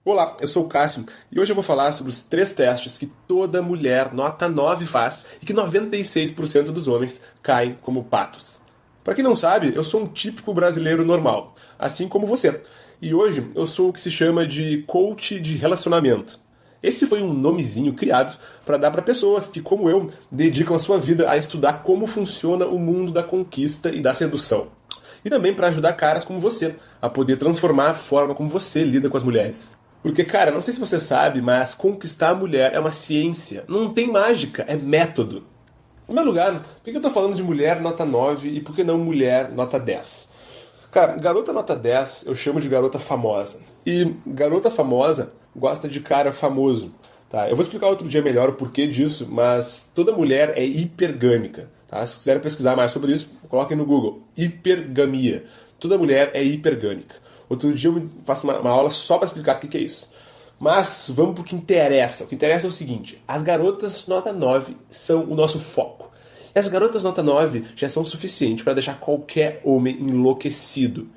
Olá, eu sou o Cássio e hoje eu vou falar sobre os três testes que toda mulher nota 9 faz e que 96% dos homens caem como patos. Para quem não sabe, eu sou um típico brasileiro normal, assim como você. E hoje eu sou o que se chama de coach de relacionamento. Esse foi um nomezinho criado para dar para pessoas que, como eu, dedicam a sua vida a estudar como funciona o mundo da conquista e da sedução. E também para ajudar caras como você a poder transformar a forma como você lida com as mulheres. Porque, cara, não sei se você sabe, mas conquistar a mulher é uma ciência. Não tem mágica, é método. Em primeiro lugar, por que eu tô falando de mulher nota 9 e por que não mulher nota 10? Cara, garota nota 10 eu chamo de garota famosa. E garota famosa gosta de cara famoso. Tá? Eu vou explicar outro dia melhor o porquê disso, mas toda mulher é hipergâmica. Tá? Se quiserem pesquisar mais sobre isso, coloquem no Google. Hipergamia. Toda mulher é hipergâmica. Outro dia eu faço uma aula só para explicar o que é isso. Mas vamos pro que interessa. O que interessa é o seguinte: as garotas nota 9 são o nosso foco. E as garotas nota 9 já são o suficiente para deixar qualquer homem enlouquecido.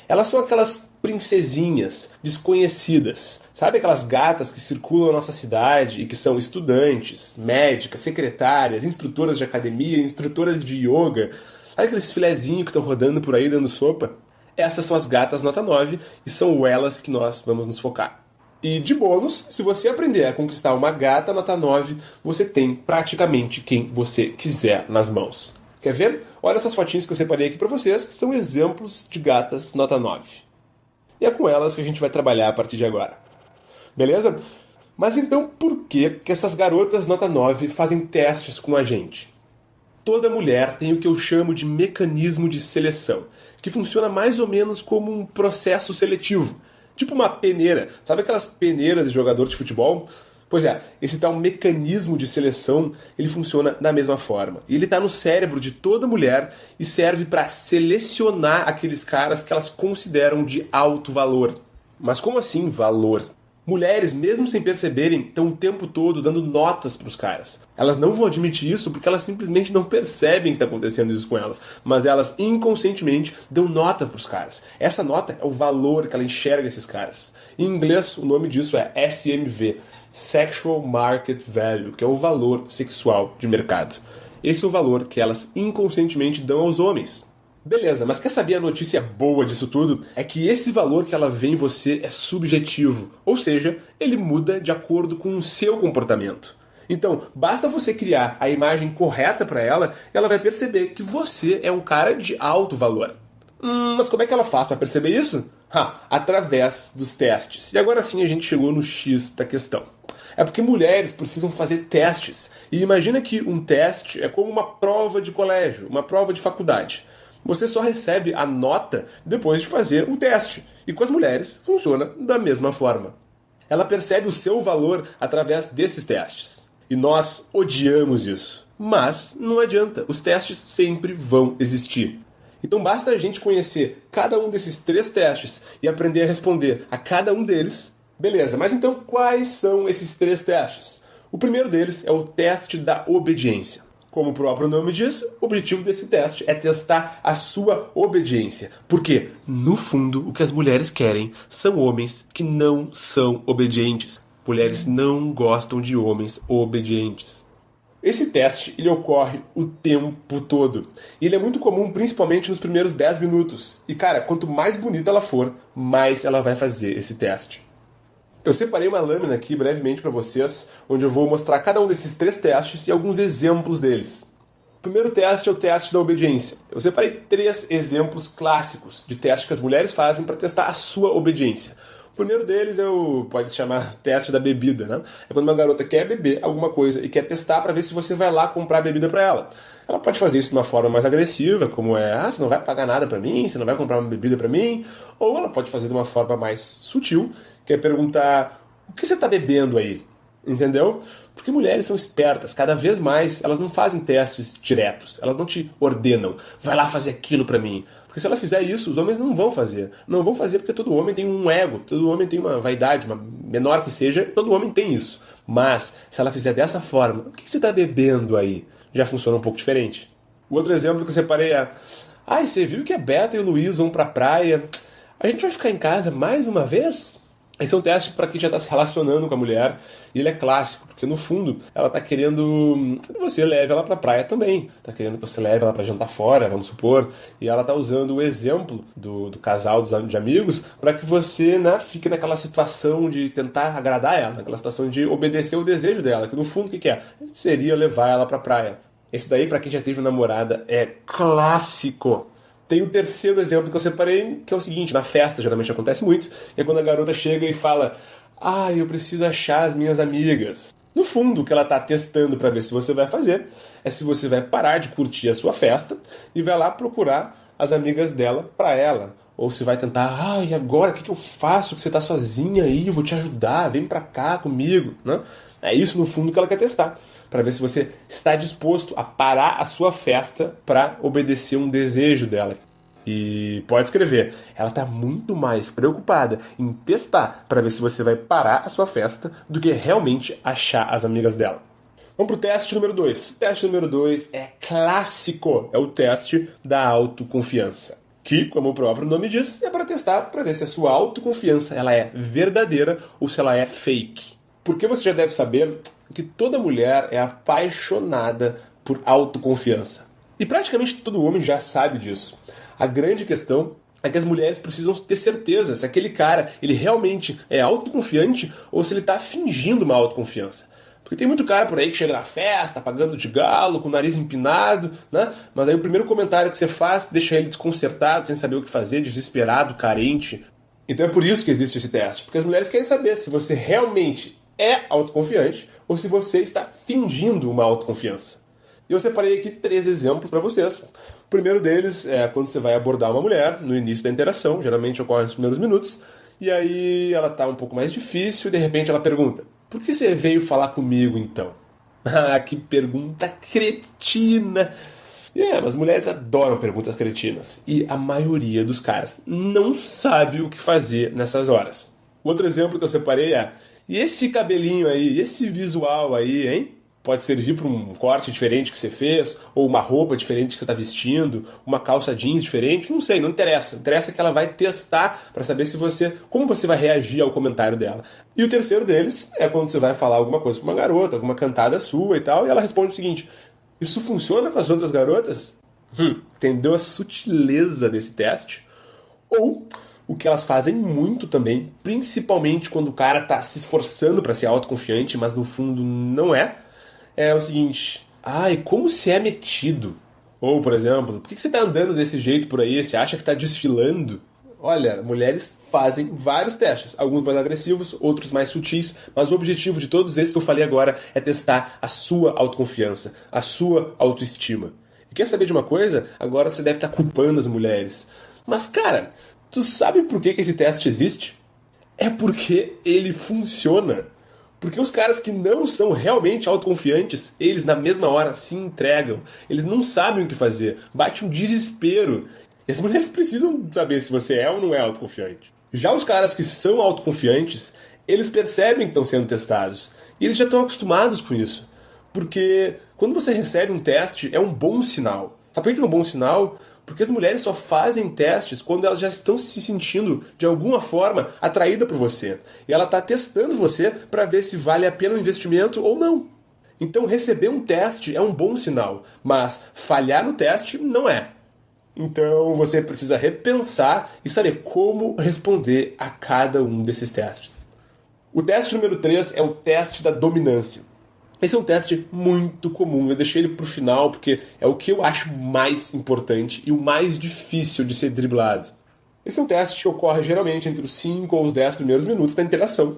Elas são aquelas princesinhas desconhecidas. Sabe aquelas gatas que circulam na nossa cidade e que são estudantes, médicas, secretárias, instrutoras de academia, instrutoras de yoga? Sabe aqueles filezinhos que estão rodando por aí dando sopa? Essas são as gatas nota 9 e são elas que nós vamos nos focar. E de bônus, se você aprender a conquistar uma gata nota 9, você tem praticamente quem você quiser nas mãos. Quer ver? Olha essas fotinhas que eu separei aqui para vocês, que são exemplos de gatas nota 9. E é com elas que a gente vai trabalhar a partir de agora. Beleza? Mas então por que essas garotas nota 9 fazem testes com a gente? Toda mulher tem o que eu chamo de mecanismo de seleção, que funciona mais ou menos como um processo seletivo. Tipo uma peneira. Sabe aquelas peneiras de jogador de futebol? Pois é, esse tal mecanismo de seleção, ele funciona da mesma forma. E ele está no cérebro de toda mulher e serve para selecionar aqueles caras que elas consideram de alto valor. Mas como assim valor? Mulheres, mesmo sem perceberem, estão o tempo todo dando notas para os caras. Elas não vão admitir isso porque elas simplesmente não percebem que está acontecendo isso com elas. Mas elas inconscientemente dão nota para os caras. Essa nota é o valor que ela enxerga esses caras. Em inglês, o nome disso é SMV, Sexual Market Value, que é o valor sexual de mercado. Esse é o valor que elas inconscientemente dão aos homens. Beleza, mas quer saber a notícia boa disso tudo? É que esse valor que ela vê em você é subjetivo, ou seja, ele muda de acordo com o seu comportamento. Então, basta você criar a imagem correta para ela e ela vai perceber que você é um cara de alto valor. Mas como é que ela faz para perceber isso? Através dos testes. E agora sim a gente chegou no X da questão. É porque mulheres precisam fazer testes. E imagina que um teste é como uma prova de colégio, uma prova de faculdade. Você só recebe a nota depois de fazer o teste. E com as mulheres funciona da mesma forma. Ela percebe o seu valor através desses testes. E nós odiamos isso. Mas não adianta, os testes sempre vão existir. Então basta a gente conhecer cada um desses três testes e aprender a responder a cada um deles. Beleza, mas então quais são esses três testes? O primeiro deles é o teste da obediência. Como o próprio nome diz, o objetivo desse teste é testar a sua obediência. Porque, no fundo, o que as mulheres querem são homens que não são obedientes. Mulheres não gostam de homens obedientes. Esse teste ele ocorre o tempo todo. E ele é muito comum, principalmente nos primeiros 10 minutos. E, cara, quanto mais bonita ela for, mais ela vai fazer esse teste. Eu separei uma lâmina aqui brevemente para vocês, onde eu vou mostrar cada um desses três testes e alguns exemplos deles. O primeiro teste é o teste da obediência. Eu separei três exemplos clássicos de testes que as mulheres fazem para testar a sua obediência. O primeiro deles é pode se chamar teste da bebida, né? É quando uma garota quer beber alguma coisa e quer testar para ver se você vai lá comprar bebida para ela. Ela pode fazer isso de uma forma mais agressiva, como você não vai pagar nada para mim, você não vai comprar uma bebida para mim. Ou ela pode fazer de uma forma mais sutil, que é perguntar, o que você está bebendo aí? Entendeu? Porque mulheres são espertas, cada vez mais elas não fazem testes diretos, elas não te ordenam, vai lá fazer aquilo para mim. Porque se ela fizer isso, os homens não vão fazer. Não vão fazer porque todo homem tem um ego, todo homem tem uma vaidade, uma menor que seja, todo homem tem isso. Mas, se ela fizer dessa forma, o que você está bebendo aí? Já funciona um pouco diferente. O outro exemplo que eu separei é, você viu que a Beta e o Luiz vão pra praia? A gente vai ficar em casa mais uma vez? Esse é um teste para quem já está se relacionando com a mulher, e ele é clássico, porque no fundo ela está querendo que você leve ela para a praia também, está querendo que você leve ela para jantar fora, vamos supor, e ela está usando o exemplo do casal de amigos para que você, né, fique naquela situação de tentar agradar ela, naquela situação de obedecer o desejo dela, que no fundo o que é? Seria levar ela para a praia. Esse daí, para quem já teve namorada, é clássico. Tem o terceiro exemplo que eu separei, que é o seguinte: na festa geralmente acontece muito, é quando a garota chega e fala: "Ah, eu preciso achar as minhas amigas". No fundo, o que ela está testando para ver se você vai fazer é se você vai parar de curtir a sua festa e vai lá procurar as amigas dela para ela. Ou se vai tentar: "Ah, e agora? O que eu faço? Que você está sozinha aí, eu vou te ajudar, vem para cá comigo", né? É isso no fundo que ela quer testar, para ver se você está disposto a parar a sua festa para obedecer um desejo dela. E pode escrever, ela está muito mais preocupada em testar para ver se você vai parar a sua festa do que realmente achar as amigas dela. Vamos para o teste número 2. O teste número 2 é clássico, é o teste da autoconfiança. Que, como o próprio nome diz, é para testar, para ver se a sua autoconfiança ela é verdadeira ou se ela é fake. Porque você já deve saber que toda mulher é apaixonada por autoconfiança. E praticamente todo homem já sabe disso. A grande questão é que as mulheres precisam ter certeza se aquele cara ele realmente é autoconfiante ou se ele está fingindo uma autoconfiança. Porque tem muito cara por aí que chega na festa, pagando de galo, com o nariz empinado, né? Mas aí o primeiro comentário que você faz deixa ele desconcertado, sem saber o que fazer, desesperado, carente. Então é por isso que existe esse teste. Porque as mulheres querem saber se você realmente é autoconfiante ou se você está fingindo uma autoconfiança. E eu separei aqui 3 exemplos para vocês. O primeiro deles é quando você vai abordar uma mulher no início da interação, geralmente ocorre nos primeiros minutos, e aí ela tá um pouco mais difícil e de repente ela pergunta: "Por que você veio falar comigo então?" Ah, que pergunta cretina! Mas mulheres adoram perguntas cretinas e a maioria dos caras não sabe o que fazer nessas horas. Outro exemplo que eu separei é: "E esse cabelinho aí, esse visual aí, hein? Pode servir para um corte diferente que você fez, ou uma roupa diferente que você está vestindo, uma calça jeans diferente, não sei, não interessa. Interessa que ela vai testar para saber como você vai reagir ao comentário dela." E o terceiro deles é quando você vai falar alguma coisa para uma garota, alguma cantada sua e tal, e ela responde o seguinte: "Isso funciona com as outras garotas?" Entendeu a sutileza desse teste? Ou o que elas fazem muito também, principalmente quando o cara tá se esforçando para ser autoconfiante, mas no fundo não é o seguinte: "Ai, como você é metido." Ou, por exemplo: "Por que você tá andando desse jeito por aí? Você acha que tá desfilando?" Olha, mulheres fazem vários testes, alguns mais agressivos, outros mais sutis, mas o objetivo de todos esses que eu falei agora é testar a sua autoconfiança, a sua autoestima. E quer saber de uma coisa? Agora você deve estar culpando as mulheres. Mas, cara, tu sabe por que esse teste existe? É porque ele funciona. Porque os caras que não são realmente autoconfiantes, eles na mesma hora se entregam. Eles não sabem o que fazer. Bate um desespero. E as mulheres precisam saber se você é ou não é autoconfiante. Já os caras que são autoconfiantes, eles percebem que estão sendo testados. E eles já estão acostumados com isso. Porque quando você recebe um teste, é um bom sinal. Sabe por que é um bom sinal? Porque as mulheres só fazem testes quando elas já estão se sentindo, de alguma forma, atraída por você. E ela está testando você para ver se vale a pena o investimento ou não. Então, receber um teste é um bom sinal, mas falhar no teste não é. Então, você precisa repensar e saber como responder a cada um desses testes. O teste número 3 é o teste da dominância. Esse é um teste muito comum, eu deixei ele pro final porque é o que eu acho mais importante e o mais difícil de ser driblado. Esse é um teste que ocorre geralmente entre os 5 ou os 10 primeiros minutos da interação.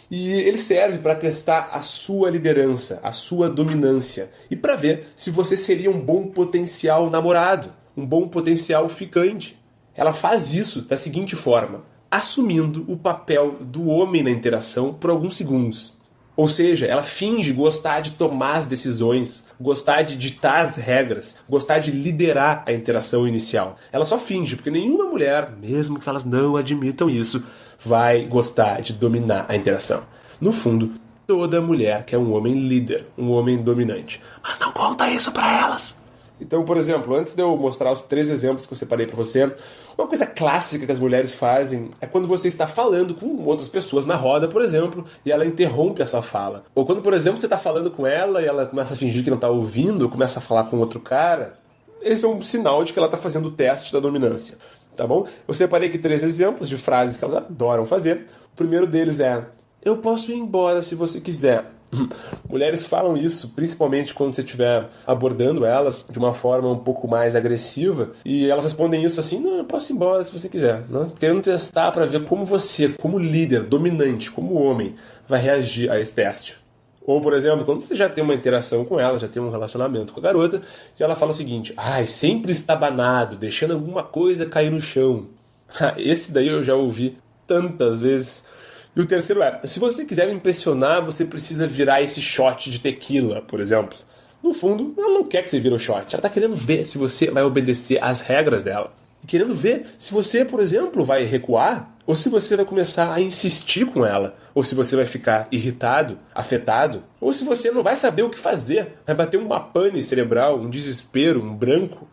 E ele serve para testar a sua liderança, a sua dominância, e para ver se você seria um bom potencial namorado, um bom potencial ficante. Ela faz isso da seguinte forma: assumindo o papel do homem na interação por alguns segundos. Ou seja, ela finge gostar de tomar as decisões, gostar de ditar as regras, gostar de liderar a interação inicial. Ela só finge, porque nenhuma mulher, mesmo que elas não admitam isso, vai gostar de dominar a interação. No fundo, toda mulher quer um homem líder, um homem dominante. Mas não conta isso pra elas. Então, por exemplo, antes de eu mostrar os 3 exemplos que eu separei para você, uma coisa clássica que as mulheres fazem é quando você está falando com outras pessoas na roda, por exemplo, e ela interrompe a sua fala. Ou quando, por exemplo, você está falando com ela e ela começa a fingir que não está ouvindo, ou começa a falar com outro cara. Esse é um sinal de que ela está fazendo o teste da dominância. Tá bom? Eu separei aqui 3 exemplos de frases que elas adoram fazer. O primeiro deles é: eu posso ir embora se você quiser. Mulheres falam isso, principalmente quando você estiver abordando elas de uma forma um pouco mais agressiva, e elas respondem isso assim: não, eu posso ir embora se você quiser, né? Querendo testar para ver como você, como líder, dominante, como homem, vai reagir a esse teste. Ou, por exemplo, quando você já tem uma interação com ela, já tem um relacionamento com a garota, e ela fala o seguinte: ai, sempre estabanado, deixando alguma coisa cair no chão. Esse daí eu já ouvi tantas vezes. E o terceiro é: se você quiser me impressionar, você precisa virar esse shot de tequila, por exemplo. No fundo, ela não quer que você vire o shot. Ela está querendo ver se você vai obedecer às regras dela. E querendo ver se você, por exemplo, vai recuar, ou se você vai começar a insistir com ela, ou se você vai ficar irritado, afetado, ou se você não vai saber o que fazer, vai bater uma pane cerebral, um desespero, um branco.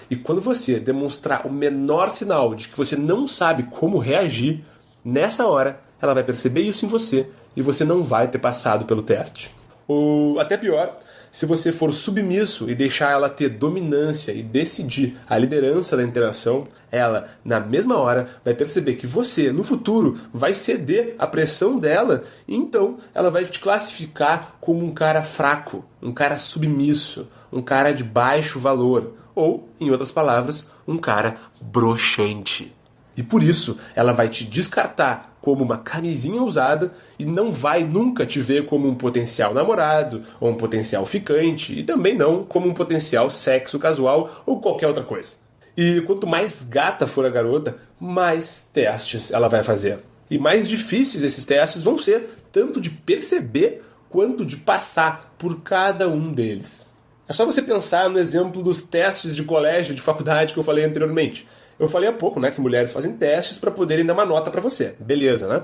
E quando você demonstrar o menor sinal de que você não sabe como reagir, nessa hora ela vai perceber isso em você e você não vai ter passado pelo teste. Ou até pior, se você for submisso e deixar ela ter dominância e decidir a liderança da interação, ela, na mesma hora, vai perceber que você, no futuro, vai ceder à pressão dela e então ela vai te classificar como um cara fraco, um cara submisso, um cara de baixo valor, ou, em outras palavras, um cara broxante. E por isso, ela vai te descartar como uma camisinha usada e não vai nunca te ver como um potencial namorado ou um potencial ficante e também não como um potencial sexo casual ou qualquer outra coisa. E quanto mais gata for a garota, mais testes ela vai fazer. E mais difíceis esses testes vão ser, tanto de perceber quanto de passar por cada um deles. É só você pensar no exemplo dos testes de colégio, de faculdade que eu falei anteriormente. Eu falei há pouco, né, que mulheres fazem testes para poderem dar uma nota para você. Beleza, né?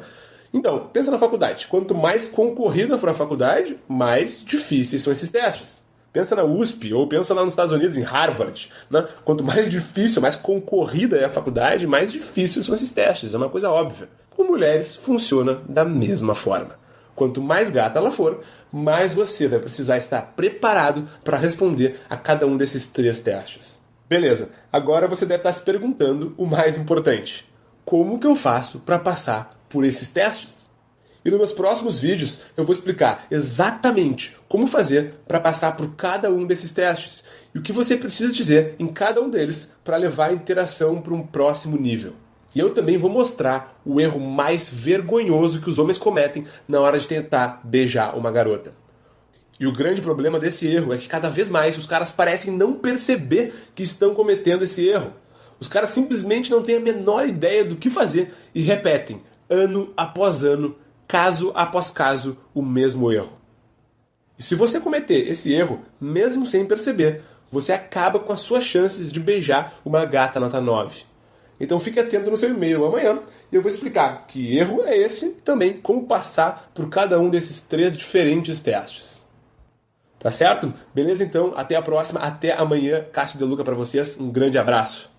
Então, pensa na faculdade. Quanto mais concorrida for a faculdade, mais difíceis são esses testes. Pensa na USP, ou pensa lá nos Estados Unidos, em Harvard. Né? Quanto mais difícil, mais concorrida é a faculdade, mais difíceis são esses testes. É uma coisa óbvia. Com mulheres, funciona da mesma forma. Quanto mais gata ela for, mais você vai precisar estar preparado para responder a cada um desses 3 testes. Beleza, agora você deve estar se perguntando o mais importante: como que eu faço para passar por esses testes? E nos meus próximos vídeos eu vou explicar exatamente como fazer para passar por cada um desses testes e o que você precisa dizer em cada um deles para levar a interação para um próximo nível. E eu também vou mostrar o erro mais vergonhoso que os homens cometem na hora de tentar beijar uma garota. E o grande problema desse erro é que cada vez mais os caras parecem não perceber que estão cometendo esse erro. Os caras simplesmente não têm a menor ideia do que fazer e repetem, ano após ano, caso após caso, o mesmo erro. E se você cometer esse erro, mesmo sem perceber, você acaba com as suas chances de beijar uma gata nota 9. Então fique atento no seu e-mail amanhã e eu vou explicar que erro é esse e também como passar por cada um desses 3 diferentes testes. Tá certo? Beleza então? Até a próxima, até amanhã. Cássio De Luca pra vocês. Um grande abraço.